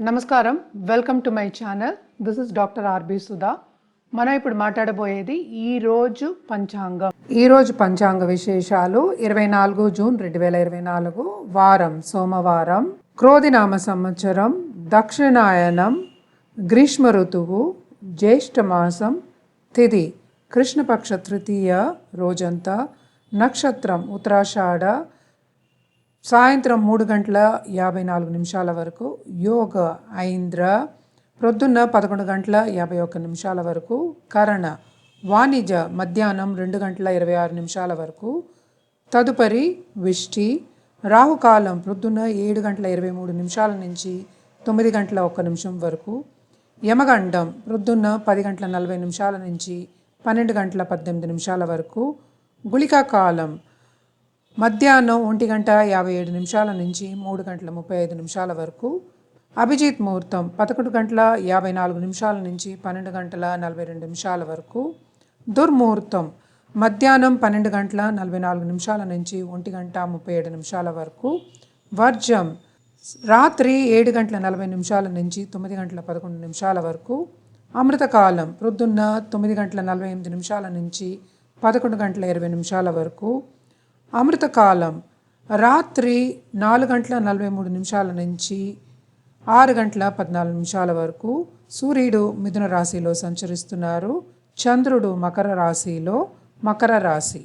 నమస్కారం, welcome to my channel. This is doctor R B Sudha. మనం ఇప్పుడు మాట్లాడబోయేది ఈరోజు పంచాంగ విశేషాలు. 24 జూన్ 2024 వారం సోమవారం, క్రోధినామ సంవత్సరం, దక్షిణాయనం, గ్రీష్మ ఋతువు, జ్యేష్ఠ మాసం, తిథి కృష్ణపక్ష తృతీయ రోజంతా, నక్షత్రం ఉత్తరాషాఢ, సాయంత్రం 3:54 వరకు, యోగ ఐంద్ర, ప్రొద్దున్న 11:51 వరకు, కరణ వాణిజ్య మధ్యాహ్నం 2:26 వరకు, తదుపరి విష్టి, రాహుకాలం ప్రొద్దున్న 7:23 నుంచి 9:01 వరకు, యమగండం ప్రొద్దున్న 10:40 నుంచి 12:18 వరకు, గుళికా కాలం మధ్యాహ్నం 1:57 నుంచి 3:35 వరకు, అభిజిత్ ముహూర్తం 11:54 నుంచి 12:42 వరకు, దుర్ముహూర్తం మధ్యాహ్నం 12:44 నుంచి 1:37 వరకు, వర్జం రాత్రి 7:40 నుంచి 9:11 వరకు, అమృతకాలం ప్రొద్దున్న 9:48 నుంచి 11:20 వరకు, అమృతకాలం రాత్రి 4:43 నుంచి 6:14 వరకు. సూర్యుడు మిథున రాశిలో సంచరిస్తున్నారు. చంద్రుడు మకర రాశిలో, మకర రాశి.